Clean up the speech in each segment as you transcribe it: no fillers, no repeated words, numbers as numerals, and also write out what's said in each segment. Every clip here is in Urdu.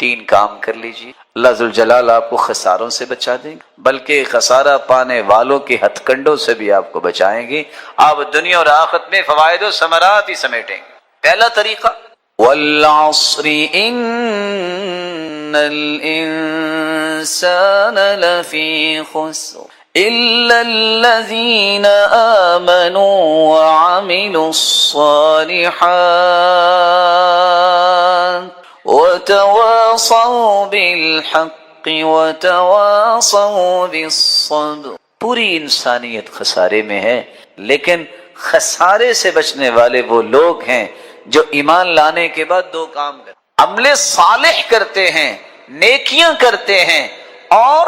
3 کام کر لیجیے، اللہ ذوالجلال آپ کو خساروں سے بچا دیں گے، بلکہ خسارہ پانے والوں کے ہتھ کنڈوں سے بھی آپ کو بچائیں گے۔ آپ دنیا اور آخرت میں فوائد و ثمرات ہی سمیٹیں گے۔ پہلا طریقہ والعصر ان الانسان لفی خسر الا الذین آمنوا وعملوا الصالحات وتواصوا بالحق وتواصوا بالصبر۔ پوری انسانیت خسارے میں ہے، لیکن خسارے سے بچنے والے وہ لوگ ہیں جو ایمان لانے کے بعد 2 کام کرتے ہیں، عمل صالح کرتے ہیں، نیکیاں کرتے ہیں، اور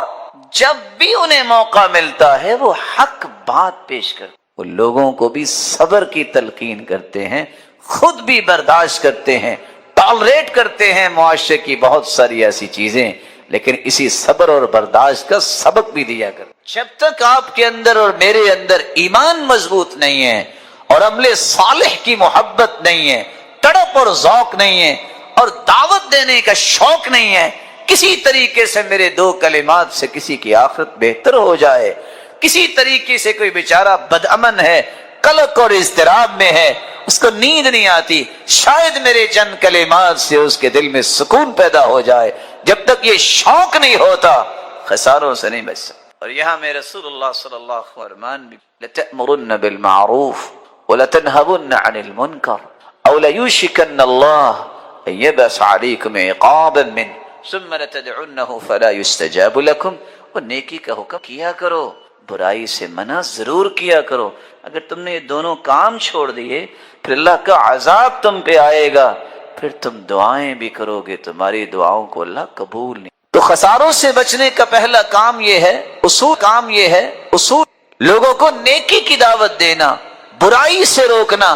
جب بھی انہیں موقع ملتا ہے وہ حق بات پیش کرتے ہیں۔ وہ لوگوں کو بھی صبر کی تلقین کرتے ہیں، خود بھی برداشت کرتے ہیں، ٹالریٹ کرتے ہیں معاشرے کی بہت ساری ایسی چیزیں، لیکن اسی صبر اور برداشت کا سبق بھی دیا کرتے۔ جب تک آپ کے اندر اور میرے اندر ایمان مضبوط نہیں ہے اور عمل صالح کی محبت نہیں ہے، تڑپ اور ذوق نہیں ہے، اور دعوت دینے کا شوق نہیں ہے، کسی طریقے سے میرے 2 کلمات سے کسی کی آخرت بہتر ہو جائے، کسی طریقے سے کوئی بیچارہ بدامن ہے، قلق اور اضطراب میں ہے، اس کو نیند نہیں آتی، شاید میرے چند کلمات سے اس کے دل میں سکون پیدا ہو جائے، جب تک یہ شوق نہیں ہوتا خساروں سے نہیں بچ سکتا۔ اور یہاں میں رسول اللہ صلی اللہ علیہ وسلم فرمان بھی لَتَأْمُرُنَّ بِالْمَعْرُوفِ وَلَتَنْهَوُنَّ عَنِ الْمُنْكَرِ أَوْ لَيُوشِكَنَّ اللَّهُ أَن يَبْعَثَ عَلَيْكُمْ عِقَابًا مِّنْهُ ثُمَّ لَتَدْعُنَّهُ فَلَا يُسْتَجَابُ لَكُمْ۔ اور نیکی کا حکم کیا کرو، برائی سے منع ضرور کیا کرو۔ اگر تم نے یہ دونوں کام چھوڑ دیے پھر اللہ کا عذاب تم پہ آئے گا، پھر تم دعائیں بھی کرو گے، تمہاری دعاؤں کو اللہ قبول نہیں۔ تو خساروں سے بچنے کا پہلا کام یہ ہے، اصول لوگوں کو نیکی کی دعوت دینا، برائی سے روکنا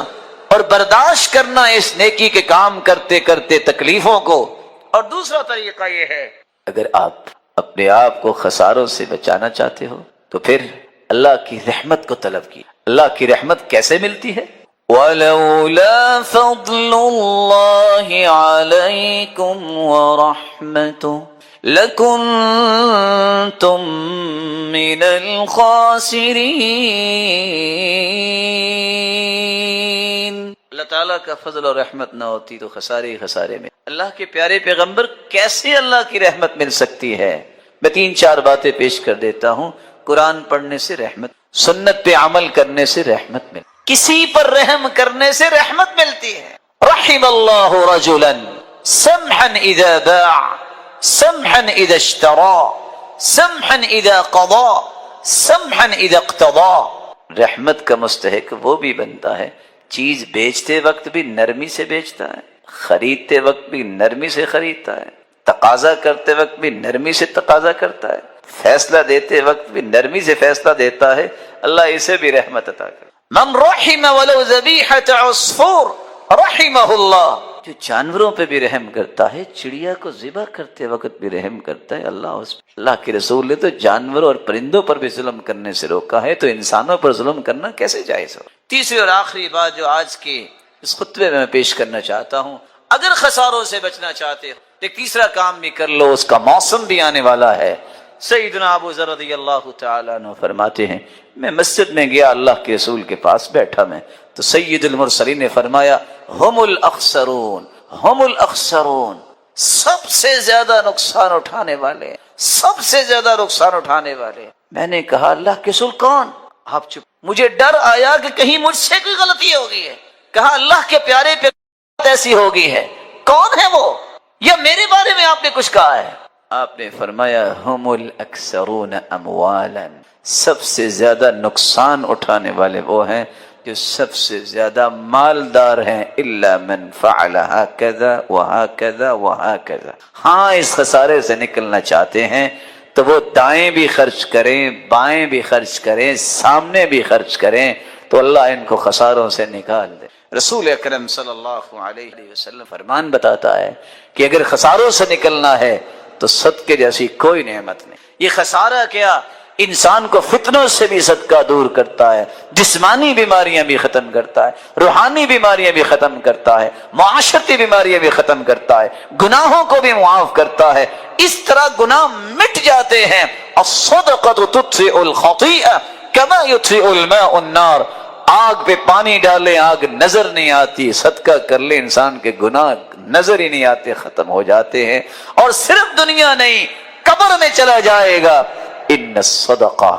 اور برداشت کرنا اس نیکی کے کام کرتے کرتے تکلیفوں کو۔ اور دوسرا طریقہ یہ ہے، اگر آپ اپنے آپ کو خساروں سے بچانا چاہتے ہو تو پھر اللہ کی رحمت کو طلب کی۔ اللہ کی رحمت کیسے ملتی ہے؟ وَلَوْلَا فَضْلُ اللَّهِ عَلَيْكُمْ وَرَحْمَتُهُ لَكُنْتُمْ مِنَ الْخَاسِرِينَ۔ اللہ تعالیٰ کا فضل اور رحمت نہ ہوتی تو خسارے ہی خسارے میں۔ اللہ کے پیارے پیغمبر کیسے اللہ کی رحمت مل سکتی ہے؟ میں 3-4 باتیں پیش کر دیتا ہوں۔ قرآن پڑھنے سے رحمت، سنت پہ عمل کرنے سے رحمت ملتی، کسی پر رحم کرنے سے رحمت ملتی ہے۔ رحم اللہ رجلا سمحا اذا باع سمحا اذا اشترى سمحا اذا قضى سمحا اذا اقتضى۔ رحمت کا مستحق وہ بھی بنتا ہے چیز بیچتے وقت بھی نرمی سے بیچتا ہے، خریدتے وقت بھی نرمی سے خریدتا ہے، تقاضا کرتے وقت بھی نرمی سے تقاضا کرتا ہے، فیصلہ دیتے وقت بھی نرمی سے فیصلہ دیتا ہے۔ اللہ اسے بھی رحمت عطا کرے۔ من رحم ولو ذبیحۃ عصفور رحمہ اللہ۔ جو جانوروں پہ بھی رحم کرتا ہے، چڑیا کو ذبح کرتے وقت بھی رحم کرتا ہے، اللہ کے رسول نے تو جانوروں اور پرندوں پر بھی ظلم کرنے سے روکا ہے، تو انسانوں پر ظلم کرنا کیسے جائز ہو؟ تیسری اور آخری بات جو آج کے اس خطبے میں پیش کرنا چاہتا ہوں، اگر خساروں سے بچنا چاہتے ہو ایک تیسرا کام بھی کر لو، اس کا موسم بھی آنے والا ہے۔ سیدنا ابو ذر رضی اللہ تعالیٰ عنہ فرماتے ہیں، میں مسجد میں گیا، اللہ کے رسول کے پاس بیٹھا میں، تو سید المرسلین نے فرمایا ہم الاخسرون ہم الاخسرون، سب سے زیادہ نقصان اٹھانے والے، سب سے زیادہ نقصان اٹھانے والے۔ میں نے کہا اللہ کے رسول کون؟ آپ چپ۔ مجھے ڈر آیا کہ کہیں مجھ سے کوئی غلطی ہوگی ہے۔ کہا اللہ کے پیارے پہ ایسی ہوگی ہے، کون ہے وہ؟ یا میرے بارے میں آپ نے کچھ کہا ہے؟ آپ نے فرمایا ہم الاکثرون اموالا، سب سے زیادہ نقصان اٹھانے والے وہ ہیں جو سب سے زیادہ مالدار ہیں، الا من فعل هكذا وهكذا وهكذا۔ ہاں اس خسارے سے نکلنا چاہتے ہیں تو وہ دائیں بھی خرچ کریں، بائیں بھی خرچ کریں، سامنے بھی خرچ کریں، تو اللہ ان کو خساروں سے نکال دے۔ رسول اکرم صلی اللہ علیہ وسلم فرمان بتاتا ہے کہ اگر خساروں سے نکلنا ہے تو صدقے جیسی کوئی نعمت نہیں۔ یہ خسارہ کیا انسان کو فتنوں سے بھی صدقہ دور کرتا ہے، جسمانی بیماریاں بھی ختم کرتا ہے، روحانی بیماریاں بھی ختم کرتا ہے، معاشرتی بیماریاں بھی ختم کرتا ہے، گناہوں کو بھی معاف کرتا ہے۔ اس طرح گناہ مٹ جاتے ہیں۔ الصدقۃ تطفئ الخطیئہ کما یطفئ الماء النار، آگ پہ پانی ڈالے آگ نظر نہیں آتی، صدقہ کر لے انسان کے گناہ نظر ہی نہیں آتے، ختم ہو جاتے ہیں۔ اور صرف دنیا نہیں، قبر میں چلا جائے گا۔ ان الصدقہ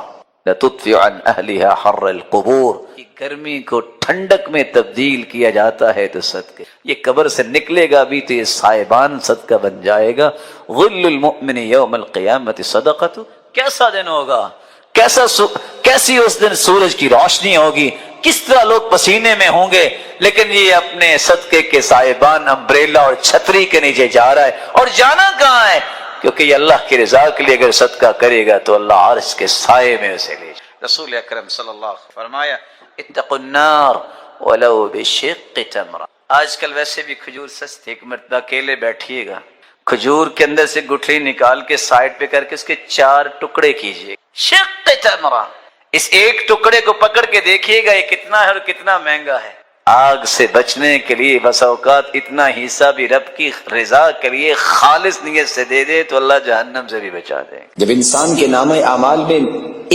لتطفئ عن اہلها حر القبور، گرمی کو ٹھنڈک میں تبدیل کیا جاتا ہے تو صدقے، یہ قبر سے نکلے گا بھی تو یہ سائبان صدقہ بن جائے گا۔ ظل المؤمن یوم القیامت صدقۃ، کیسا دن ہوگا، کیسی اس دن سورج کی روشنی ہوگی، کس طرح لوگ پسینے میں ہوں گے، لیکن یہ اپنے صدقے کے سائبان امبریلا اور چھتری کے نیچے جا رہا ہے۔ اور جانا کہاں ہے؟ کیونکہ یہ اللہ کی رضا کے لیے اگر صدقہ کرے گا تو اللہ عرش کے سائے میں اسے لے جائے۔ رسول اکرم صلی اللہ علیہ وسلم فرمایا اتقوا النار ولو بشق تمرہ۔ آج کل ویسے بھی کھجور سستی، ایک مرتبہ اکیلے بیٹھیے گا، کھجور کے اندر سے گٹھلی نکال کے سائڈ پہ کر کے اس کے 4 ٹکڑے کیجئے، شق تمرہ، اس ایک ٹکڑے کو پکڑ کے دیکھیے گا یہ کتنا ہے اور کتنا مہنگا ہے۔ آگ سے بچنے کے لیے بس اوقات اتنا حصہ بھی رب کی رضا کے لیے خالص نیت سے دے دے تو اللہ جہنم سے بھی بچا دے۔ جب انسان کے نامہ اعمال میں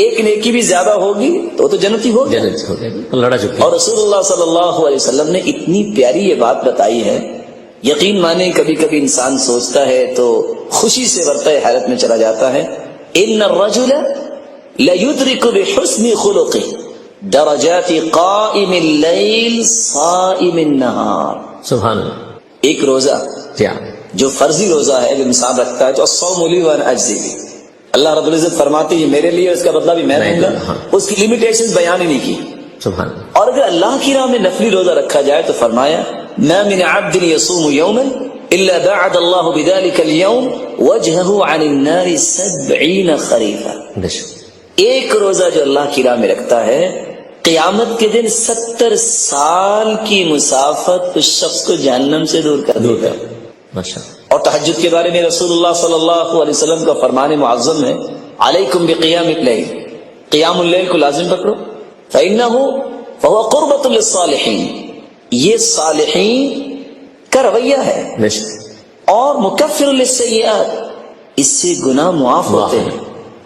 ایک نیکی بھی زیادہ ہوگی تو جنتی ہوگی، اور رسول اللہ صلی اللہ علیہ وسلم نے اتنی پیاری یہ بات بتائی ہے، یقین مانیں کبھی کبھی انسان سوچتا ہے تو خوشی سے ورطہ حیرت میں چلا جاتا ہے۔ ان الرجل لیدرک بحسن خلقہ درجات قائم اللیل صائم النہار۔ سبحان اللہ۔ ایک روزہ جو فرضی روزہ ہے جو انسان رکھتا ہے تو الصوم لی وانا اجزی بھی، اللہ رب العزت فرماتے ہیں میرے لیے، اس کا بدلہ بھی میں دوں گا، اس کی لمیٹیشن بیان ہی نہیں کی۔ سبحان اللہ۔ اور اگر اللہ کی راہ میں نفلی روزہ رکھا جائے تو فرمایا ما من عبد يصوم يوما الا بعد الله بذلك اليوم وجهه عن النار 70 خريفا۔ ایک روزہ جو اللہ کی راہ میں رکھتا ہے قیامت کے دن 70 سال کی مسافت اس شخص کو جہنم سے دور کر دے گا۔ اور تہجد کے بارے میں رسول اللہ صلی اللہ علیہ وسلم کا فرمان معظم ہے علیکم بقیام اللیل، قیام اللیل کو لازم پکڑو، فهو قربۃ للصالحین، یہ صالحین کا رویہ ہے، اور مکفر للسیئات، اس سے گناہ معاف ہوتے ہیں،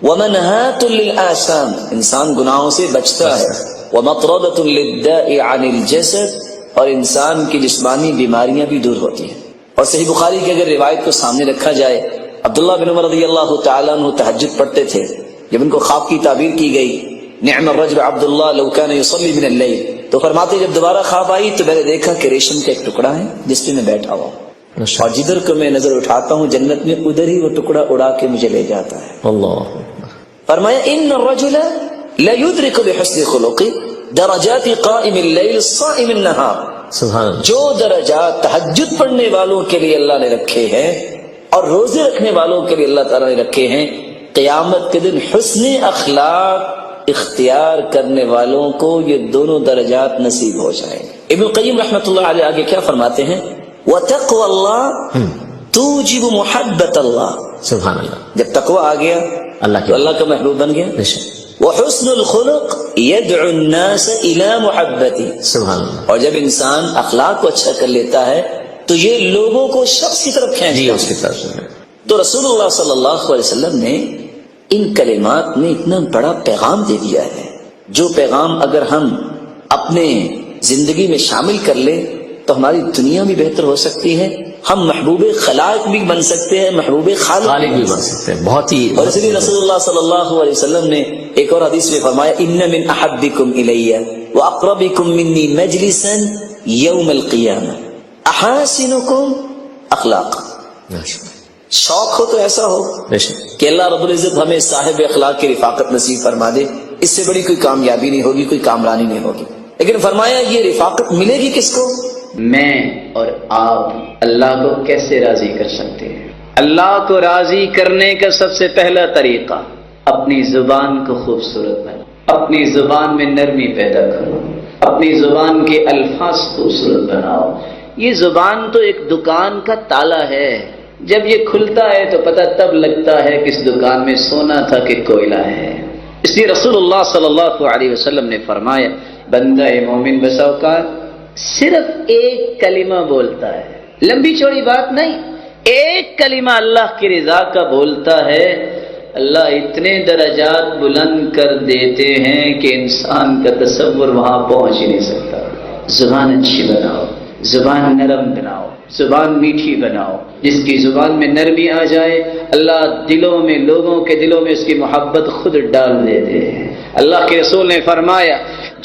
ومنہات للآثام، انسان گناہوں سے بچتا ہے، ومطردۃ للداء عن الجسد، اور انسان کی جسمانی بیماریاں بھی دور ہوتی ہیں۔ اور صحیح بخاری کی اگر روایت کو سامنے رکھا جائے، عبداللہ بن عمر رضی اللہ تعالیٰ عنہ تہجد پڑھتے تھے، جب ان کو خواب کی تعبیر کی گئی نعم الرجل عبداللہ لو کان یصلی من اللیل، تو فرماتے جب دوبارہ خواب آئی تو میں نے دیکھا کہ ریشم کا ایک ٹکڑا ہے جس پہ میں بیٹھا ہوا ہوں، اور جدھر کو میں نظر اٹھاتا ہوں جنت میں ادھر ہی وہ ٹکڑا اڑا کے مجھے لے جاتا ہے۔ اللہ فرمایا ان الرجل لیدرک بحسن خلقہ درجات قائم اللیل صائم النہار، جو درجات تہجد پڑھنے والوں کے لیے اللہ نے رکھے ہیں اور روزے رکھنے والوں کے لیے اللہ تعالیٰ نے رکھے ہیں، قیامت کے دن حسن اخلاق اختیار کرنے والوں کو یہ دونوں درجات نصیب ہو جائیں گے۔ ابن القیم رحمۃ اللہ علیہ آگے کیا فرماتے ہیں؟ وَتَقْوَى اللَّهِ تُوجِبُ مُحَبَّةَ اللَّهِ، سبحان اللہ، جب تقوی آ گیا اللہ کا محبوب بن گیا۔ وحسن الخلق يدعو الناس الى محبته، سبحان اللہ، اور جب انسان اخلاق کو اچھا کر لیتا ہے تو یہ لوگوں کو شخص کی طرف کھینچتا ہے۔ تو رسول اللہ صلی اللہ علیہ وسلم نے ان کلمات میں اتنا بڑا پیغام دے دیا ہے، جو پیغام اگر ہم اپنے زندگی میں شامل کر لیں تو ہماری دنیا بھی بہتر ہو سکتی ہے، ہم محبوب خلائق بھی بن سکتے ہیں، محبوب خالق بھی بن سکتے ہیں، بہت ہی۔ اور اس لیے رسول اللہ صلی اللہ علیہ وسلم نے ایک اور حدیث میں فرمایا ان من احبکم الی واقربکم منی مجلسا یوم القیامہ احاسنکم اخلاقا۔ شوق ہو تو ایسا ہو کہ اللہ رب العزت ہمیں صاحب اخلاق کی رفاقت نصیب فرما دے، اس سے بڑی کوئی کامیابی نہیں ہوگی، کوئی کامرانی نہیں ہوگی۔ لیکن فرمایا یہ رفاقت ملے گی کس کو؟ میں اور آپ اللہ کو کیسے راضی کر سکتے ہیں؟ اللہ کو راضی کرنے کا سب سے پہلا طریقہ اپنی زبان کو خوبصورت بناؤ، اپنی زبان میں نرمی پیدا کرو، اپنی زبان کے الفاظ خوبصورت بناؤ۔ یہ زبان تو ایک دکان کا تالا ہے، جب یہ کھلتا ہے تو پتہ تب لگتا ہے کہ اس دکان میں سونا تھا کہ کوئلہ ہے۔ اس لیے رسول اللہ صلی اللہ علیہ وسلم نے فرمایا بندہ مومن بسا اوقات صرف ایک کلمہ بولتا ہے، لمبی چوڑی بات نہیں، ایک کلمہ اللہ کی رضا کا بولتا ہے، اللہ اتنے درجات بلند کر دیتے ہیں کہ انسان کا تصور وہاں پہنچ ہی نہیں سکتا۔ زبان اچھی بناؤ، زبان نرم بناؤ، زبان میٹھی بناؤ، جس کی زبان میں نرمی آ جائے اللہ دلوں میں، لوگوں کے دلوں میں اس کی محبت خود ڈال دیتے ہیں۔ اللہ کے رسول نے فرمایا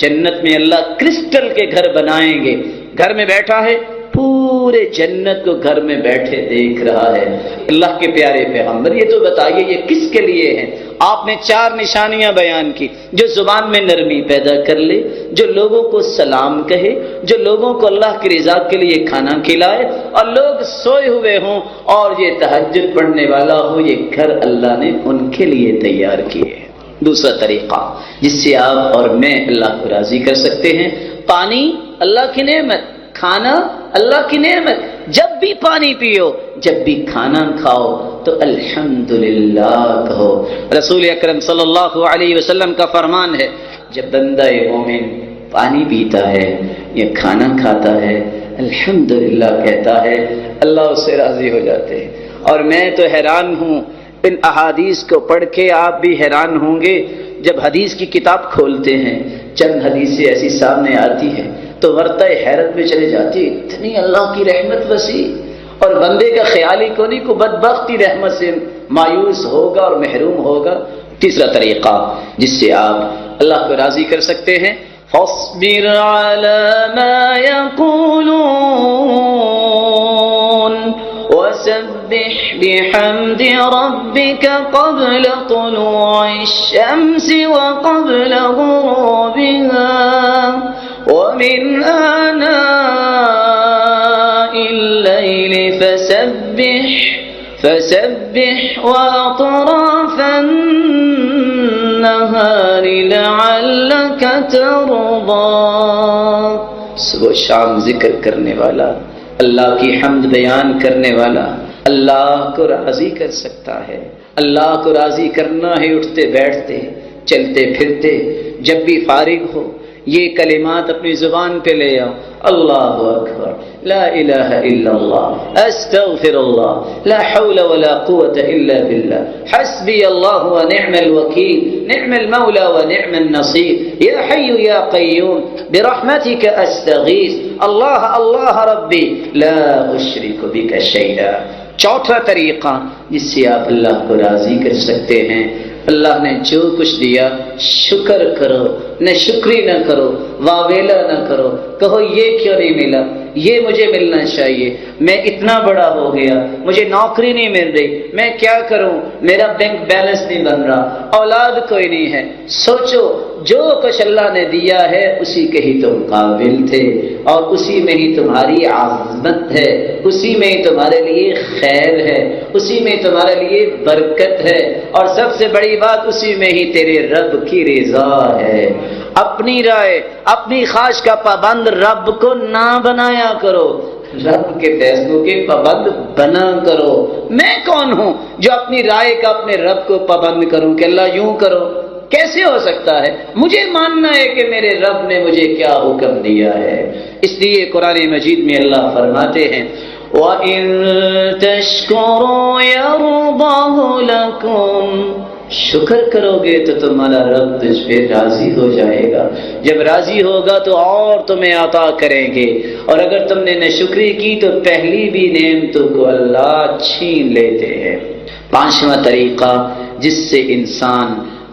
جنت میں اللہ کرسٹل کے گھر بنائیں گے، گھر میں بیٹھا ہے پورے جنت کو گھر میں بیٹھے دیکھ رہا ہے۔ اللہ کے پیارے پیغمبر یہ تو بتائیے یہ کس کے لیے ہے؟ آپ نے 4 نشانیاں بیان کی، جو زبان میں نرمی پیدا کر لے، جو لوگوں کو سلام کہے، جو لوگوں کو اللہ کی رضا کے لیے کھانا کھلائے، اور لوگ سوئے ہوئے ہوں اور یہ تہجد پڑھنے والا ہو، یہ گھر اللہ نے ان کے لیے تیار کیے۔ دوسرا طریقہ جس سے آپ اور میں اللہ کو راضی کر سکتے ہیں، پانی اللہ کی نعمت، کھانا اللہ کی نعمت، جب بھی پانی پیو، جب بھی کھانا کھاؤ تو الحمدللہ کہو۔ رسول اکرم صلی اللہ علیہ وسلم کا فرمان ہے جب بندہ مومن پانی پیتا ہے یا کھانا کھاتا ہے الحمدللہ کہتا ہے، اللہ اس سے راضی ہو جاتے ہیں۔ اور میں تو حیران ہوں ان احادیث کو پڑھ کے، آپ بھی حیران ہوں گے جب حدیث کی کتاب کھولتے ہیں چند حدیثیں ایسی سامنے آتی ہیں تو ورطہ حیرت میں چلے جاتی، اتنی اللہ کی رحمت وسیع، اور بندے کا خیال ہی کو نہیں کو بدبختی رحمت سے مایوس ہوگا اور محروم ہوگا۔ تیسرا طریقہ جس سے آپ اللہ کو راضی کر سکتے ہیں، فاصبر علی ما یقولون وسبح بحمد ربك قبل طلوع الشمس وقبل غروبها ومن آناء الليل فسبح وأطراف النهار لعلك ترضى۔ صبح و شام ذکر کرنے والا، اللہ کی حمد بیان کرنے والا اللہ کو راضی کر سکتا ہے۔ اللہ کو راضی کرنا ہے اٹھتے بیٹھتے، چلتے پھرتے، جب بھی فارغ ہو یہ کلمات اپنی زبان پہ لے آؤ، اللہ اکبر، لا الہ الا اللہ، استغفر اللہ، لا حول ولا قوة الا باللہ، حسبی اللہ ونعم الوکیل، نعم المولا ونعم النصیر، یا حی یا قیوم برحمتک استغیث، اللہ اللہ ربی لا اشرک بک شیئا۔ چوتھا طریقہ جس سے آپ اللہ کو راضی کر سکتے ہیں، اللہ نے جو کچھ دیا شکر کرو، نہ شکری نہ کرو، واویلا نہ کرو، کہو یہ کیوں نہیں ملا، یہ مجھے ملنا چاہیے، میں اتنا بڑا ہو گیا، مجھے نوکری نہیں مل رہی، میں کیا کروں، میرا بینک بیلنس نہیں بن رہا، اولاد کوئی نہیں ہے۔ سوچو جو کچھ اللہ نے دیا ہے اسی کے ہی تم قابل تھے، اور اسی میں ہی تمہاری عظمت ہے، اسی میں ہی تمہارے لیے خیر ہے، اسی میں تمہارے لیے برکت ہے، اور سب سے بڑی بات اسی میں ہی تیرے رب کی رضا ہے۔ اپنی رائے، اپنی خواہش کا پابند رب کو نہ بنایا کرو، رب کے فیصلوں کے پابند بنا کرو۔ میں کون ہوں جو اپنی رائے کا اپنے رب کو پابند کروں کہ اللہ یوں کرو؟ کیسے ہو سکتا ہے؟ مجھے ماننا ہے کہ میرے رب نے مجھے کیا حکم دیا ہے۔ اس لیے قرآن مجید میں اللہ فرماتے ہیں وَإِن تَشْكُرُوا يَرْضَهُ لَكُمْ، شکر کرو گے تو تمہارا رب تجھ پہ راضی ہو جائے گا، جب راضی ہوگا تو اور تمہیں عطا کریں گے، اور اگر تم نے ناشکری کی تو پہلی بھی نعمتوں کو اللہ چھین لیتے ہیں۔ پانچواں طریقہ جس سے انسان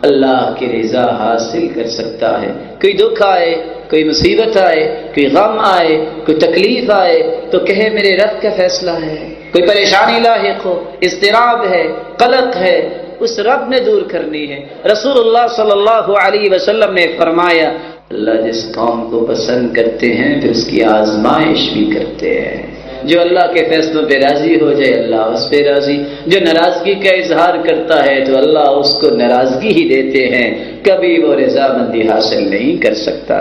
اللہ کی رضا حاصل کر سکتا ہے، کوئی دکھ آئے، کوئی مصیبت آئے، کوئی غم آئے، کوئی تکلیف آئے تو کہے میرے رب کا فیصلہ ہے، کوئی پریشانی لاحق ہو، اضطراب ہے، قلق ہے، اس رب نے دور کرنی ہے۔ رسول اللہ صلی اللہ علیہ وسلم نے فرمایا اللہ جس قوم کو پسند کرتے ہیں پھر اس کی آزمائش بھی کرتے ہیں۔ جو اللہ کے فیصلوں پہ راضی ہو جائے اللہ اس پہ راضی، جو ناراضگی کا اظہار کرتا ہے تو اللہ اس کو ناراضگی ہی دیتے ہیں، کبھی وہ رضامندی حاصل نہیں کر سکتا۔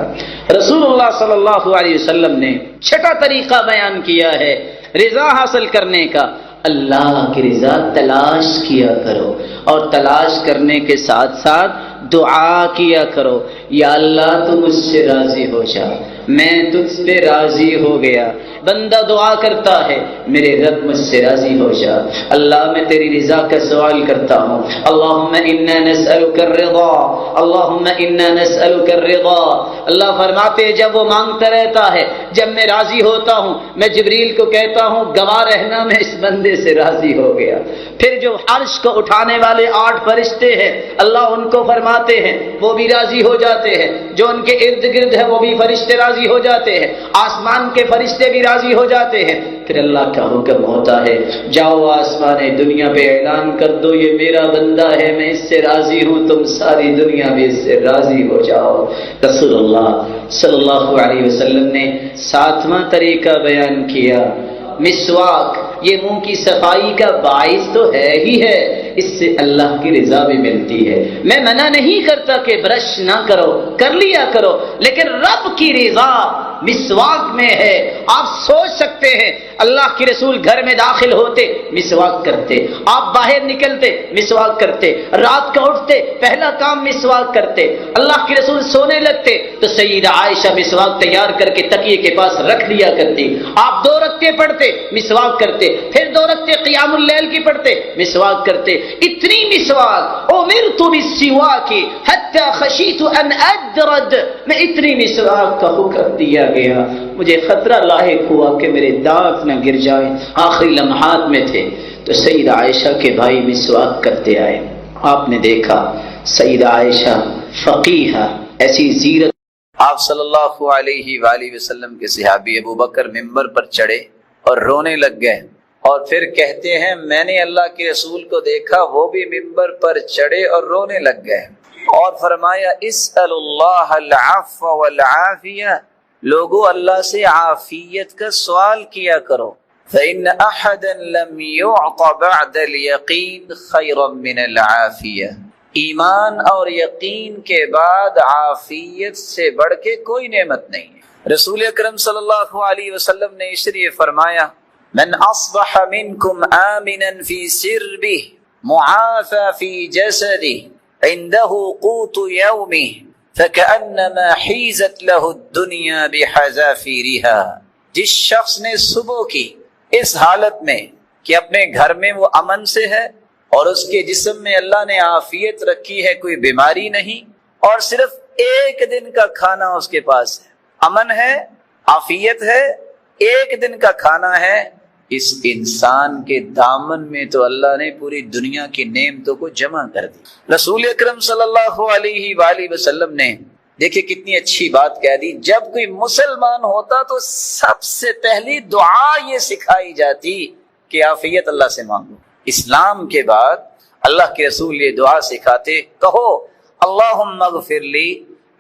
رسول اللہ صلی اللہ علیہ وسلم نے چھٹا طریقہ بیان کیا ہے رضا حاصل کرنے کا، اللہ کی رضا تلاش کیا کرو، اور تلاش کرنے کے ساتھ ساتھ دعا کیا کرو یا اللہ تو مجھ سے راضی ہو جا، میں تجھ پہ راضی ہو گیا۔ بندہ دعا کرتا ہے میرے رب مجھ سے راضی ہو جا، اللہ میں تیری رضا کا سوال کرتا ہوں، اللہم انا نسألک الرضا، اللہم انا نسألک الرضا۔ اللہ فرماتے ہیں جب وہ مانگتا رہتا ہے، جب میں راضی ہوتا ہوں میں جبریل کو کہتا ہوں گواہ رہنا میں اس بندے سے راضی ہو گیا۔ پھر جو عرش کو اٹھانے والے 8 فرشتے ہیں اللہ ان کو فرماتے ہیں وہ بھی راضی ہو جاتے ہیں، جو ان کے ارد گرد ہے وہ بھی فرشتے راضی ہو جاتے ہیں، آسمان کے فرشتے بھی راضی ہو جاتے ہیں۔ پھر اللہ کا حکم ہوتا ہے جاؤ آسمان دنیا پہ اعلان کر دو یہ میرا بندہ ہے، میں اس سے راضی ہوں، تم ساری دنیا میں اس سے راضی ہو جاؤ۔ رسول اللہ صلی اللہ علیہ وسلم نے 7واں طریقہ بیان کیا، مسواک۔ یہ منہ کی صفائی کا باعث تو ہے ہی ہے، اس سے اللہ کی رضا بھی ملتی ہے۔ میں منع نہیں کرتا کہ برش نہ کرو، کر لیا کرو، لیکن رب کی رضا مسواک میں ہے۔ آپ سوچ سکتے ہیں اللہ کے رسول گھر میں داخل ہوتے مسواک کرتے، آپ باہر نکلتے مسواک کرتے، رات کو اٹھتے پہلا کام مسواک کرتے، اللہ کے رسول سونے لگتے تو سیدہ عائشہ مسواک تیار کر کے تکیے کے پاس رکھ لیا کرتی، آپ 2 رکعتیں پڑھتے مسواک کرتے، پھر 2 رکعتیں قیام اللیل کی پڑھتے مسواک کرتے۔ اتنی مسواک امرت بالسواک حتی خشیت ان ادرد، میں اتنی مسواک کا حکم دیا گیا مجھے خطرہ لاحق ہوا کہ میرے دانت نہ گر جائے۔ آخری لمحات میں تھے تو سیدہ عائشہ کے بھائی مسواک کرتے آئے، آپ نے دیکھا سیدہ عائشہ فقیہہ، ایسی زیرت۔ آپ صلی اللہ علیہ وآلہ وسلم کے صحابی ابو بکر ممبر پر چڑھے اور رونے لگ گئے، اور پھر کہتے ہیں میں نے اللہ کے رسول کو دیکھا وہ بھی ممبر پر چڑھے اور رونے لگ گئے، اور فرمایا اسأل اللہ العفو والعافیہ، لوگوں اللہ سے عافیت کا سوال کیا کرو، فإن أحدا لم يعط بعد اليقین خیرا من العافیہ، ایمان اور یقین کے بعد عافیت سے بڑھ کے کوئی نعمت نہیں ہے۔ رسول اکرم صلی اللہ علیہ وسلم نے اس لیے فرمایا من اصبح منکم آمنا فی سربہ معافى فی جسدہ عنده قوت یومہ فکأنما حیزت له الدنیا بحذافیرها، جس شخص نے صبح کی اس حالت میں کہ اپنے گھر میں وہ امن سے ہے اور اس کے جسم میں اللہ نے عافیت رکھی ہے، کوئی بیماری نہیں، اور صرف 1 دن کا کھانا اس کے پاس ہے، امن ہے، عافیت ہے، 1 دن کا کھانا ہے، اس انسان کے دامن میں تو اللہ نے پوری دنیا کی نعمتوں کو جمع کر دی۔ رسول اکرم صلی اللہ علیہ وآلہ وسلم نے دیکھیں کتنی اچھی بات کہہ دی، جب کوئی مسلمان ہوتا تو سب سے پہلی دعا یہ سکھائی جاتی کہ عافیت اللہ سے مانگو۔ اسلام کے بعد اللہ کے رسول یہ دعا سکھاتے، کہو اللہم اغفر لی،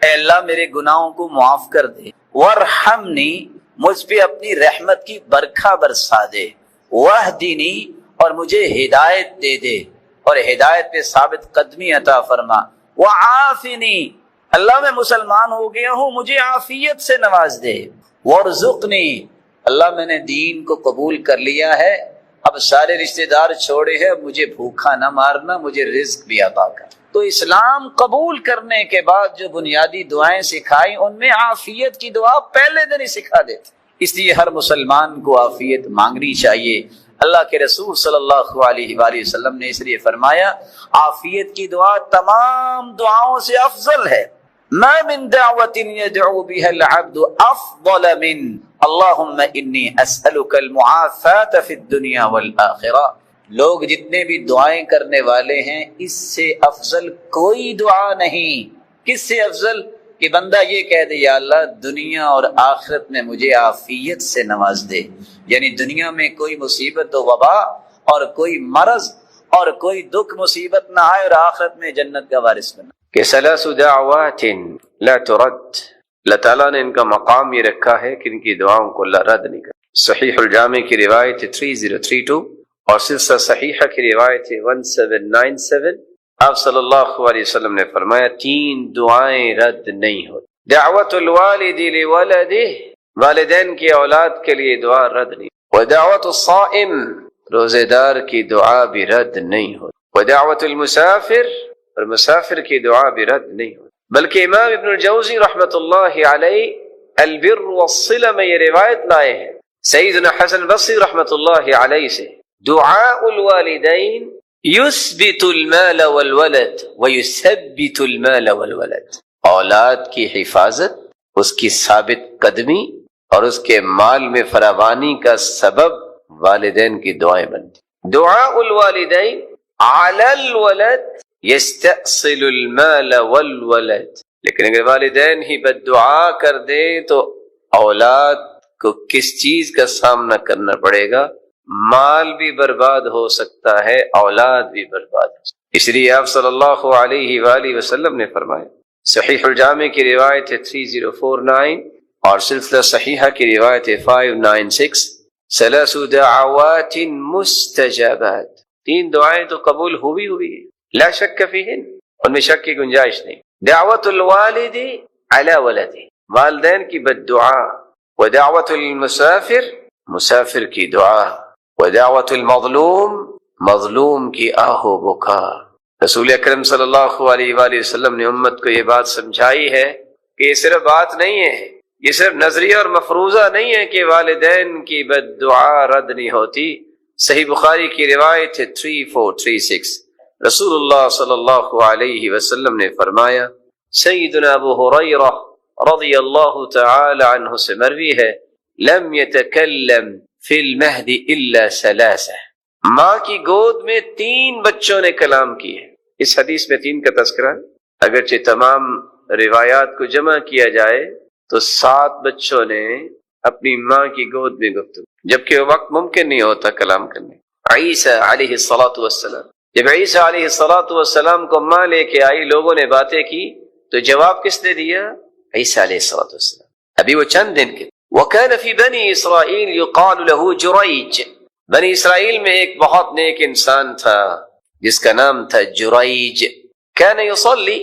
اے اللہ میرے گناہوں کو معاف کر دے، وارحمنی، مجھ پہ اپنی رحمت کی برکھا برسا دے، واہدنی، اور مجھے ہدایت دے دے اور ہدایت پہ ثابت قدمی عطا فرما، وعافنی، اللہ میں مسلمان ہو گیا ہوں مجھے عافیت سے نواز دے، وارزقنی، اللہ میں نے دین کو قبول کر لیا ہے، اب سارے رشتہ دار چھوڑے ہیں، مجھے بھوکا نہ مارنا، مجھے رزق بھی عطا کر۔ تو اسلام قبول کرنے کے بعد جو بنیادی دعائیں سکھائیں ان میں عافیت کی دعا پہلے دن ہی سکھا دیتے، اس لیے ہر مسلمان کو عافیت مانگنی چاہیے۔ اللہ کے رسول صلی اللہ علیہ وآلہ وسلم نے اس لیے فرمایا عافیت کی دعا تمام دعاؤں سے افضل ہے، ما من دعوت يدعو بها العبد افضل من اللهم انی اسألک المعافات فی الدنیا والآخرہ، لوگ جتنے بھی دعائیں کرنے والے ہیں اس سے افضل کوئی دعا نہیں۔ کس سے افضل؟ کہ بندہ یہ کہہ دے یا اللہ دنیا اور آخرت میں مجھے عافیت سے نواز دے، یعنی دنیا میں کوئی مصیبت و وبا اور کوئی مرض اور کوئی دکھ مصیبت نہ آئے، اور آخرت میں جنت کا وارث بنا۔ کہ 3 دعوات لا ترد، اللہ تعالیٰ نے ان کا مقام یہ رکھا ہے کہ ان کی دعاؤں کو اللہ رد نہیں کرتا۔ صحیح الجامع کی روایت 3032 اور سلسلہ صحیحہ کی روایت 1797، آپ صلی اللہ علیہ وسلم نے فرمایا 3 دعائیں رد نہیں ہوتی۔ دعوت الوالد لولدہ، والدین کی اولاد کے لیے دعا رد نہیں، ودعوت الصائم، روزے دار کی دعا بھی رد نہیں ہوتی، ودعوت المسافر، اور مسافر کی دعا بھی رد نہیں ہوتی. بلکہ امام ابن الجوزی رحمۃ اللہ علیہ البر والصلہ میں یہ روایت لائے ہیں سیدنا حسن بصری رحمۃ اللہ علیہ سے، دعاء الوالدین یثبت المال والولد ویثبت المال والولد، اولاد کی حفاظت، اس کی ثابت قدمی اور اس کے مال میں فراوانی کا سبب والدین کی دعائیں بنتی. دعاء الوالدین علی الولد یستأصل المال والولد، لیکن اگر والدین ہی بد دعا کر دے تو اولاد کو کس چیز کا سامنا کرنا پڑے گا؟ مال بھی برباد ہو سکتا ہے، اولاد بھی برباد ہو سکتا ہے. اس لیے آپ صلی اللہ علیہ وآلہ وسلم نے فرمایا، صحیح الجامع کی روایت ہے 3049 اور سلسلہ صحیحہ کی روایت ہے 596، ثلاث دعوات مستجابات، 3 دعائیں تو قبول ہوئی ہیں، لا شک فیہن، ان میں شک کی گنجائش نہیں. دعوت الوالد علی ولدہ، والدین کی بد دعا، ودعوت المسافر، مسافر کی دعا، ودعوت المظلوم، مظلوم کی آہ و بکا. رسول اکرم صلی اللہ علیہ وآلہ وسلم نے امت کو یہ بات سمجھائی ہے کہ یہ صرف بات نہیں ہے، یہ صرف نظریہ اور مفروضہ نہیں ہے کہ والدین کی بد دعا رد نہیں ہوتی. صحیح بخاری کی روایت ہے 3436، رسول اللہ صلی اللہ علیہ وسلم نے فرمایا، سیدنا ابو ہریرہ رضی اللہ تعالی عنہ سے مروی ہے، لم یتکلم فی المہد الا ثلاثہ، ماں کی گود میں 3 بچوں نے کلام کیے. اس حدیث میں 3 کا تذکرہ، اگرچہ تمام روایات کو جمع کیا جائے تو 7 بچوں نے اپنی ماں کی گود میں گفتگو، جبکہ وہ وقت ممکن نہیں ہوتا کلام کرنے. عیسیٰ علیہ الصلاۃ والسلام، جب عیسیٰ علیہ الصلاۃ والسلام کو ماں لے کے آئی، لوگوں نے باتیں کی تو جواب کس نے دیا؟ عیسیٰ علیہ الصلاۃ والسلام. ابھی وہ چند دن کے. وَكَانَ فِي بَنِي إِسْرَائِيلَ يُقَالُ لَهُ جُرَيْج، بنی اسرائیل میں ایک بہت نیک انسان تھا جس کا نام تھا جریج. كَانَ يُصَلِّ،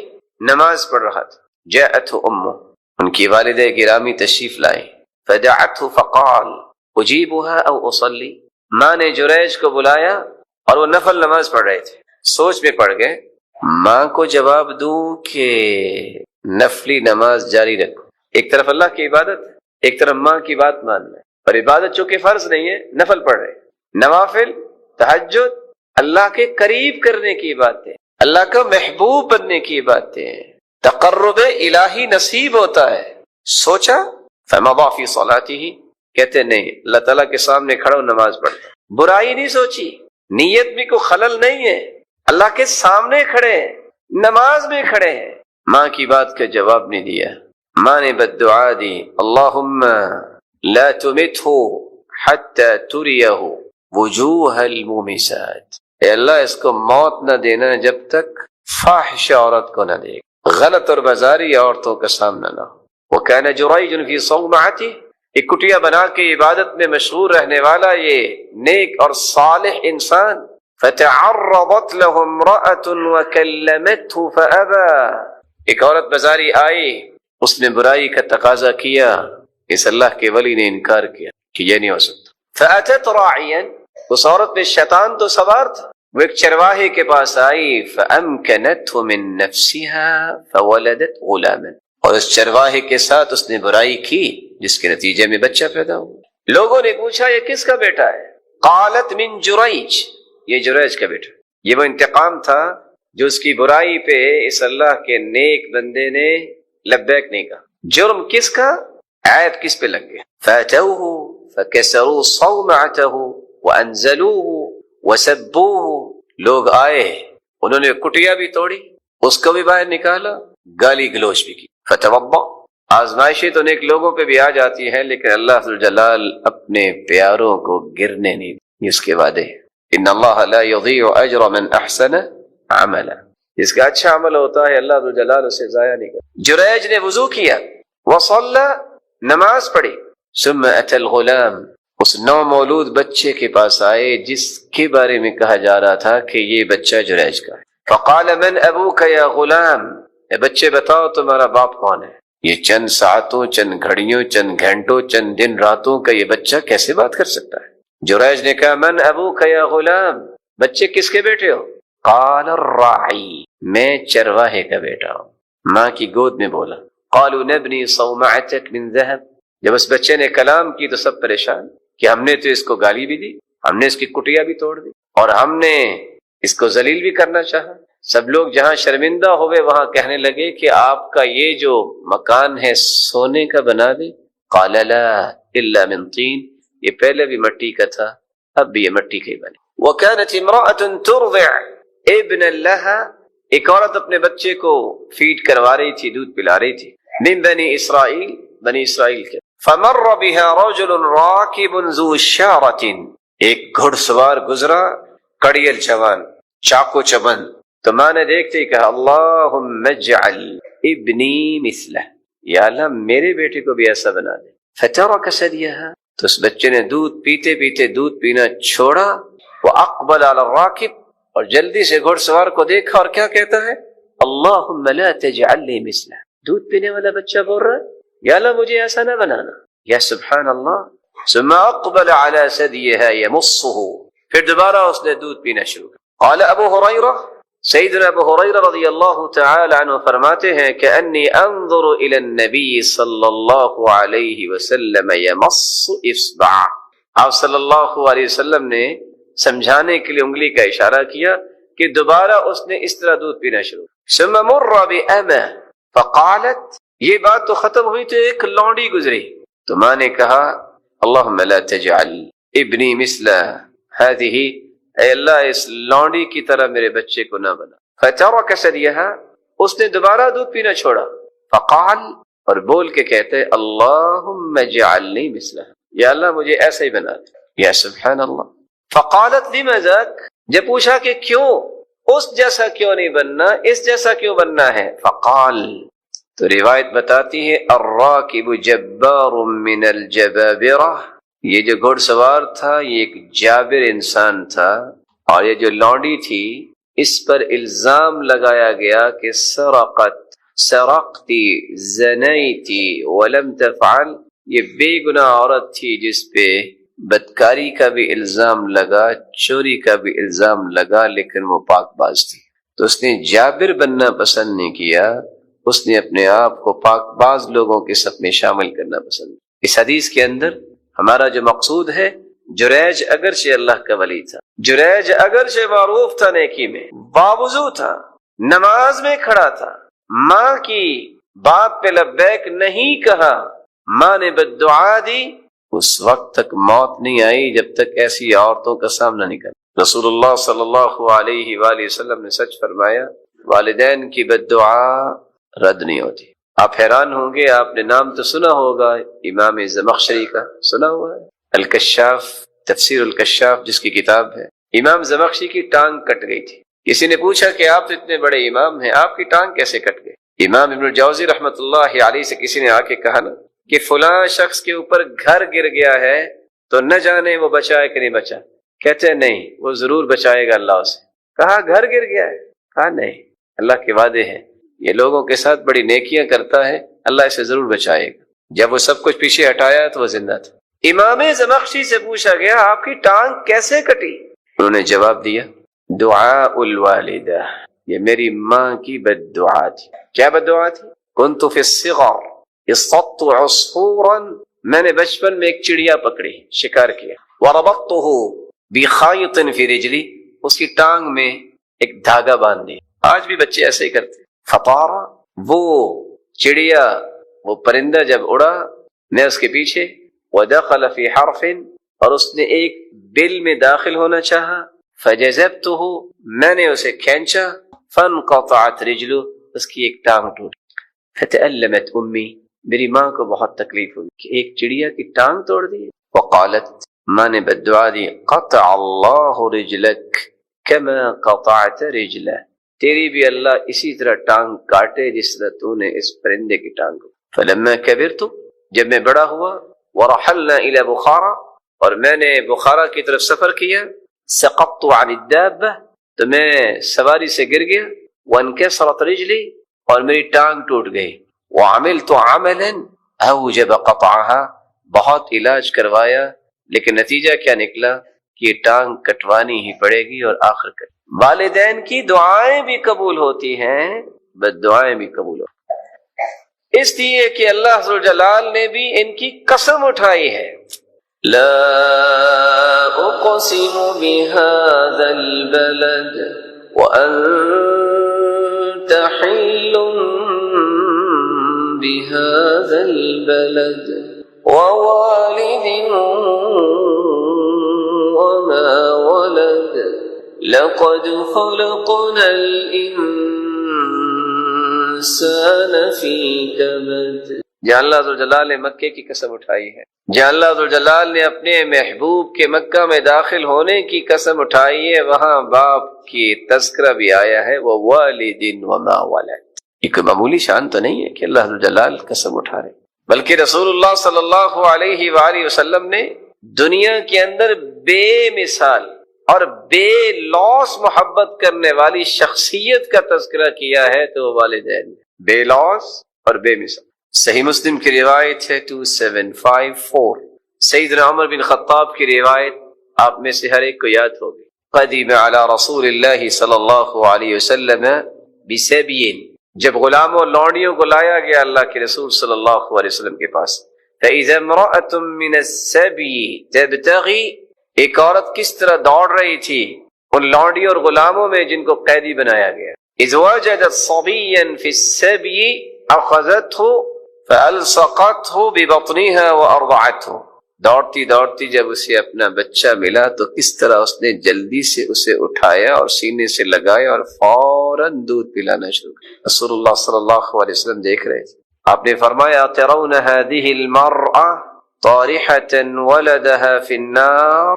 نماز پڑھ رہا تھا. جاءته أمه، ان کی والدہ گرامی تشریف لائے. فدعته فقال أجيبها أو أصلي، ماں نے جریج کو بلایا اور وہ نفل نماز پڑھ رہے تھے. سوچ میں پڑ گئے، ماں کو جواب دوں کہ نفلی نماز جاری رکھو. ایک طرف اللہ کی عبادت، ایک طرف ماں کی بات ماننا ہے. اور عبادت چونکہ فرض نہیں ہے، نفل پڑھ رہے. نوافل، تہجد، اللہ کے قریب کرنے کی باتیں، اللہ کا محبوب بننے کی باتیں، تقرب الہی نصیب ہوتا ہے. سوچا، فمضى في صلاته، کہتے نہیں اللہ تعالیٰ کے سامنے کھڑا ہو نماز پڑھتا. برائی نہیں سوچی، نیت میں کوئی خلل نہیں ہے، اللہ کے سامنے کھڑے ہیں، نماز میں کھڑے ہیں. ماں کی بات کا جواب نہیں دیا. ماں نے بد دعا دی، اللہم لا تمته حتى تریہ وجوہ المومسات، اے اللہ اس کو موت نہ دینا جب تک فاحش عورت کو نہ دے، غلط اور بازاری عورتوں کا سامنا نہ ہو. وكان جريج في صومعته، ایک کٹیا بنا کے عبادت میں مشغول رہنے والا یہ نیک اور صالح انسان. فتعرضت له امرأة وكلمته فأبى، ایک عورت بازاری آئی، اس نے برائی کا تقاضا کیا، اس اللہ کے ولی نے انکار کیا کہ یہ نہیں ہو سکتا. فأتت راعيا، اس عورت میں شیطان تو سوار تھا، وہ ایک چرواہے کے پاس آئی. فأمكنته من نفسها فولدت غلاما، اور اس چرواہے کے ساتھ اس نے برائی کی جس کے نتیجے میں بچہ پیدا ہوا. لوگوں نے پوچھا یہ کس کا بیٹا ہے؟ قالت من جریج، یہ جریج کا بیٹا. یہ وہ انتقام تھا جو اس کی برائی پہ اس اللہ کے نیک بندے نے لبیک نہیں کہا. جرم کس کا؟ عیب کس پہ لگ گیا. فاتوه فكسروا صومعته وانزلوه وسبوه، لوگ آئے انہوں نے کٹیا بھی توڑی، اس کو بھی باہر نکالا، گالی گلوچ بھی کی. فتوضا، آزمائشیں تو نیک لوگوں پہ بھی آ جاتی ہیں لیکن اللہ ذوالجلال اپنے پیاروں کو گرنے نہیں دی. اس کے وعدے، ان اللہ لا یضیع اجر من احسن عملا، جس کا اچھا عمل ہوتا ہے اللہ ذوالجلال اسے ضائع نہیں کرتا. جریج نے وضو کیا، وصلى، نماز پڑھی. ثم اتى الغلام، اس نو مولود بچے کے پاس آئے جس کے بارے میں کہا جا رہا تھا کہ یہ بچہ جریج کا ہے. فقال من ابوک یا غلام، اے بچے بتاؤ تمہارا باپ کون ہے؟ یہ چند ساعتوں، چند گھڑیوں، چند گھنٹوں، چند دن راتوں کا یہ بچہ کیسے بات کر سکتا ہے؟ جریج نے کہا من ابوک یا غلام، بچے کس کے بیٹے ہو؟ قال الراعی، میں چرواہے کا بیٹا ہوں، ماں کی گود میں بولا۔ قالوا نبنی صومعتک من ذهب، جب اس بچے نے کلام کی تو سب پریشان کہ ہم نے تو اس کو گالی بھی دی، ہم نے اس کی کٹیا بھی توڑ دی، اور ہم نے اس کو ذلیل بھی کرنا چاہا۔ سب لوگ جہاں شرمندہ ہوئے وہاں کہنے لگے کہ آپ کا یہ جو مکان ہے سونے کا بنا دیں۔ قال لا الا من طین، یہ پہلے بھی مٹی کا تھا، اب بھی یہ مٹی کا ہی بنے۔ وكانت امرأة ترضع ابنا لها، ایک عورت اپنے بچے کو فیڈ کروا رہی تھی، دودھ پلا رہی تھی، من بنی اسرائیل، بنی اسرائیل کے۔ فمر بها رجل راكب ذو شارة، ایک گھڑ سوار گزرا، کڑیل جوان، چاقو چبند، تو ماں نے دیکھتے ہی کہا اللہم اجعل ابنی مثلہ، یا اللہ میرے بیٹے کو بھی ایسا بنا دے۔ فترک ثدیہا، تو اس بچے نے دودھ پیتے پیتے دودھ پینا چھوڑا، واقبل علی الراکب، اور جلدی سے گھڑ سوار کو دیکھا اور کیا کہتا ہے؟ اللہم لا تجعلنی مثلہ، دودھ پینے والا بچہ بول رہا ہے یا اللہ مجھے ایسا نہ بنانا، یا سبحان اللہ۔ ثم اقبل علی ثدیہا یمصہ، پھر دوبارہ اس نے دودھ پینا شروع کیا۔ قال ابو ہریرہ، سیدنا ابو ہریرہ رضی اللہ تعالی عنہ فرماتے ہیں کہ انی انظر الی النبی صلی اللہ علیہ وسلم یمص اصبع، آپ صلی اللہ علیہ وسلم نے سمجھانے کے لیے انگلی کا اشارہ کیا کہ دوبارہ اس نے اس طرح دودھ پینا شروع۔ ثم مر بأمہ فقالت، یہ بات تو ختم ہوئی تو ایک لونڈی گزری، تو ماں نے کہا اللہم لا تجعل ابنی مثل هذه، اے اللہ اس لونڈی کی طرح میرے بچے کو نہ بنا۔ فترک ثدیہا، اس نے دوبارہ دودھ پینا چھوڑا۔ فقال، اور بول کے کہتے اللہم اجعلنی مثلہ، یا اللہ مجھے ایسا ہی بنا دے، یا سبحان اللہ۔ فقالت لما ذاک، جب پوچھا کہ کیوں، اس جیسا کیوں نہیں بننا، اس جیسا کیوں بننا ہے؟ فقال، تو روایت بتاتی ہے الراکب جبار من الجبابرہ، یہ جو گھڑ سوار تھا یہ ایک جابر انسان تھا، اور یہ جو لونڈی تھی اس پر الزام لگایا گیا کہ سرقتی زنیتی ولم تفعل، یہ بے گناہ عورت تھی جس پہ بدکاری کا بھی الزام لگا، چوری کا بھی الزام لگا، لیکن وہ پاک باز تھی، تو اس نے جابر بننا پسند نہیں کیا، اس نے اپنے آپ کو پاک باز لوگوں کے صف میں شامل کرنا پسند کیا۔ اس حدیث کے اندر ہمارا جو مقصود ہے، جریج اگرچہ اللہ کا ولی تھا، جریج اگرچہ معروف تھا نیکی میں، باوضو تھا، نماز میں کھڑا تھا، ماں کی بات پہ لبیک نہیں کہا، ماں نے بددعا دی، اس وقت تک موت نہیں آئی جب تک ایسی عورتوں کا سامنا نہیں کرا۔ رسول اللہ صلی اللہ علیہ وآلہ وسلم نے سچ فرمایا، والدین کی بددعا رد نہیں ہوتی۔ آپ حیران ہوں گے، آپ نے نام تو سنا ہوگا امام زمخشری کا، سنا ہوا ہے؟ الکشاف، تفسیر الکشاف جس کی کتاب ہے، امام زمخشری کی ٹانگ کٹ گئی تھی۔ کسی نے پوچھا کہ آپ تو اتنے بڑے امام ہیں، آپ کی ٹانگ کیسے کٹ گئی؟ امام ابن الجوزی رحمۃ اللہ علیہ سے کسی نے آ کے کہا نا کہ فلاں شخص کے اوپر گھر گر گیا ہے تو نہ جانے وہ بچائے کہ نہیں بچا، کہتے ہیں نہیں وہ ضرور بچائے گا اللہ سے۔ کہا گھر گر گیا ہے؟ کہا نہیں، اللہ کے وعدے ہیں، یہ لوگوں کے ساتھ بڑی نیکیاں کرتا ہے، اللہ اسے ضرور بچائے گا۔ جب وہ سب کچھ پیچھے ہٹایا تو وہ زندہ تھا۔ امام زمخشری سے پوچھا گیا آپ کی ٹانگ کیسے کٹی؟ انہوں نے جواب دیا دعاء الوالدہ، یہ میری ماں کی بد دعا تھی۔ کیا بد دعا تھی؟ کنت فی الصغر اصطدت عصفورا، میں نے بچپن میں ایک چڑیا پکڑی، شکار کیا، وربطته بخیط فی رجلی، اس کی ٹانگ میں ایک دھاگا باندھ دیا۔ آج بھی بچے ایسے ہی کرتے۔ فطار، وہ چڑیا، وہ پرندہ جب اڑا میں اس کے پیچھے، ودخل فی حرف، اور اس نے ایک بل میں داخل ہونا چاہا، فجذبته، میں نے اسے کھینچا، فانقطعت رجلہ، اس کی ایک ٹانگ ٹوٹ۔ فتألمت امی، میری ماں کو بہت تکلیف ہوئی کہ ایک چڑیا کی ٹانگ توڑ دی۔ وقالت، ماں نے بددعا دی، قطع اللہ رجلک کما قطعت رجلہ، تیری بھی اللہ اسی طرح ٹانگ کاٹے جس طرح تو نے اس پرندے کی ٹانگ کو۔ فلما کبرت، جب میں بڑا ہوا، ورحلنا الى بخارا، اور میں نے بخارا کی طرف سفر کیا، سقطت عن الدابہ، تو میں سواری سے گر گیا، وانکسرت رجلی، اور میری ٹانگ ٹوٹ گئی، وعملت عملا اوجب قطعها، بہت علاج کروایا لیکن نتیجہ کیا نکلا؟ کہ یہ ٹانگ کٹوانی ہی پڑے گی اور آخر کٹ۔ والدین کی دعائیں بھی قبول ہوتی ہیں، بد دعائیں بھی قبول ہوتی ہیں، اس لیے کہ اللہ ذو الجلال نے بھی ان کی قسم اٹھائی ہے۔ لا اقسم بهذا البلد وانت حل بهذا البلد ووالد وما ولد لقد خلقنا الانسان في كبد۔ جہاں اللہ ذوالجلال نے مکے کی قسم اٹھائی ہے، جہاں اللہ ذوالجلال نے اپنے محبوب کے مکہ میں داخل ہونے کی قسم اٹھائی ہے، وہاں باپ کی تذکرہ بھی آیا ہے، وہ والد وما ولد۔ یہ کوئی معمولی شان تو نہیں ہے کہ اللہ ذوالجلال قسم اٹھا رہے، بلکہ رسول اللہ صلی اللہ علیہ وآلہ وسلم نے دنیا کے اندر بے مثال اور بے لوس محبت کرنے والی شخصیت کا تذکرہ کیا ہے تو وہ والدین، بے لوس اور بے مثال۔ صحیح مسلم کی روایت ہے 2754، سیدنا عمر بن خطاب کی روایت آپ میں سے ہر ایک کو یاد ہوگی۔ قدم علی رسول اللہ صلی اللہ علیہ وسلم بسبیین، جب غلاموں اور لونڈیوں کو لایا گیا اللہ کے رسول صلی اللہ علیہ وسلم کے پاس، فَإِذَا امْرَأَةٌ مِّنَ السَّبْيِ تَبْتَغِي، ایک عورت کس طرح دوڑ رہی تھی ان لونڈیوں اور غلاموں میں جن کو قیدی بنایا گیا۔ إِذْ وَجَدَتْ صَبِيًّا فِي السَّبْيِ أَخَذَتْهُ فَأَلْصَقَتْهُ بِبَطْنِهَا وَأَرْضَعَتْهُ، دوڑتی دوڑتی جب اسے اپنا بچہ ملا تو کس طرح اس نے جلدی سے اسے اٹھایا اور سینے سے لگایا اور فوراً دودھ پلانا شروع کیا۔ رسول اللہ صلی اللہ علیہ وسلم دیکھ رہے تھے، آپ نے فرمایا ترون هذه المرأة طارحة ولدها في النار،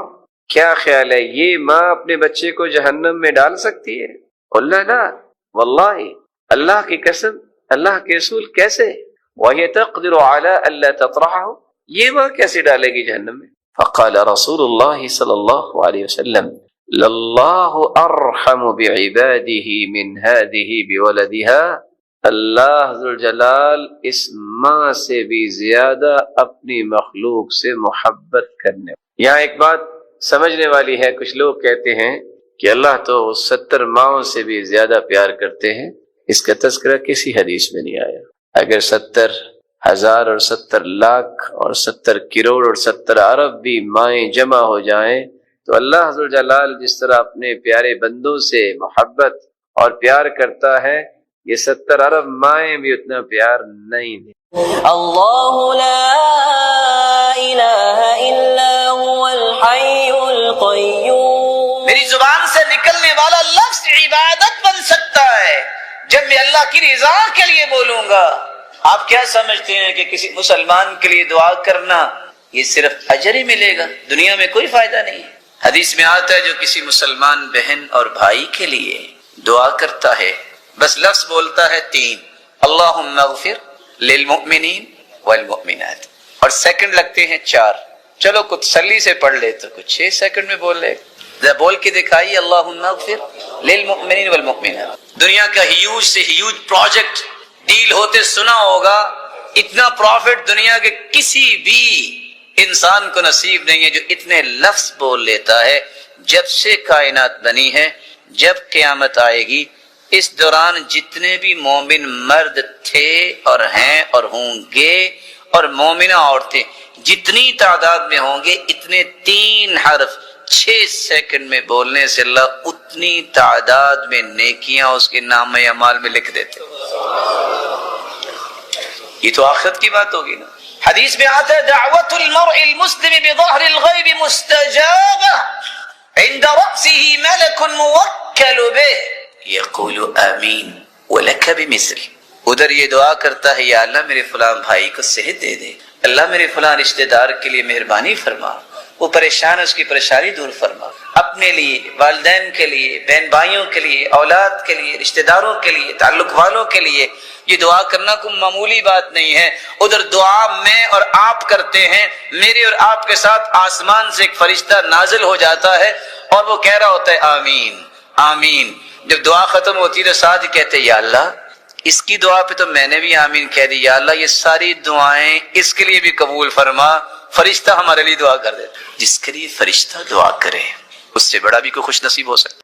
کیا خیال ہے یہ ماں اپنے بچے کو جہنم میں ڈال سکتی ہے؟ قلنا لا واللہ، اللہ کی قسم، اللہ کے رسول کیسے؟ وَهِيَ تَقْدِرُ عَلَىٰ أَلَّا تَطْرَحَهُ، یہ ماں کیسے ڈالے گی جہنم میں؟ فقال رسول اللہ صلی اللہ علیہ وسلم لَلَّهُ أَرْحَمُ بِعِبَادِهِ مِنْ هَذِهِ بِوَلَدِهَا، اللہ ذوالجلال اس ماں سے بھی زیادہ اپنی مخلوق سے محبت کرنے۔ یہاں ایک بات سمجھنے والی ہے، کچھ لوگ کہتے ہیں کہ اللہ تو 70 ماؤں سے بھی زیادہ پیار کرتے ہیں، اس کا تذکرہ کسی حدیث میں نہیں آیا۔ اگر 70,000 اور 70 لاکھ اور 70 کروڑ اور 70 ارب بھی مائیں جمع ہو جائیں تو اللہ ذوالجلال جس طرح اپنے پیارے بندوں سے محبت اور پیار کرتا ہے، یہ 70 ارب مائیں بھی اتنا پیار نہیں دیں۔ اللہ لا الہ الا هو الحی القیوم، میری زبان سے نکلنے والا لفظ عبادت بن سکتا ہے جب میں اللہ کی رضا کے لیے بولوں گا۔ آپ کیا سمجھتے ہیں کہ کسی مسلمان کے لیے دعا کرنا یہ صرف اجر ہی ملے گا، دنیا میں کوئی فائدہ نہیں؟ حدیث میں آتا ہے جو کسی مسلمان بہن اور بھائی کے لیے دعا کرتا ہے، بس لفظ بولتا ہے 3، اللہم اغفر للمؤمنین والمؤمنات، اور سیکنڈ لگتے ہیں 4۔ چلو کچھ تسلی سے پڑھ لے تو کچھ 6 سیکنڈ میں بول لے، بول کے دکھائیے اللہم اغفر للمؤمنین والمؤمنات۔ دنیا کا ہیوج سے ہیوج پروجیکٹ ڈیل ہوتے سنا ہوگا، اتنا پروفٹ دنیا کے کسی بھی انسان کو نصیب نہیں ہے جو اتنے لفظ بول لیتا ہے۔ جب سے کائنات بنی ہے، جب قیامت آئے گی، اس دوران جتنے بھی مومن مرد تھے اور ہیں اور ہوں گے اور مومنہ عورتیں جتنی تعداد میں ہوں گے، اتنے 3 حرف 6 سیکنڈ میں بولنے سے اللہ اتنی تعداد میں نیکیاں اس کے نام اعمال میں لکھ دیتے۔ یہ تو آخرت کی بات ہوگی نا۔ حدیث میں آتا ہے دعوت المرء المسلم بظہر الغیب مستجابہ عند رأسه ملک موکل به یقول آمین ولک بمثل۔ ادھر یہ دعا کرتا ہے یا اللہ میرے فلاں بھائی کو صحت دے دے، اللہ میرے فلاں رشتہ دار کے لیے مہربانی فرما، وہ پریشان ہے اس کی پریشانی دور فرما، اپنے لیے، والدین کے لیے، بہن بھائیوں کے لیے، اولاد کے لیے، رشتہ داروں کے لیے، تعلق والوں کے لیے۔ یہ دعا کرنا کوئی معمولی بات نہیں ہے۔ ادھر دعا میں اور آپ کرتے ہیں، میرے اور آپ کے ساتھ آسمان سے ایک فرشتہ نازل ہو جاتا ہے اور وہ کہہ رہا ہوتا ہے آمین آمین۔ جب دعا ختم ہوتی ہے تو ساتھ ہی کہتے ہیں یا اللہ اس کی دعا پہ تو میں نے بھی آمین کہہ دی، یا اللہ یہ ساری دعائیں اس کے لیے بھی قبول فرما فرشتہ ہمارے لیے دعا کر دیتا. جس کے لیے فرشتہ دعا کرے اس سے بڑا بھی کوئی خوش نصیب ہو سکتا؟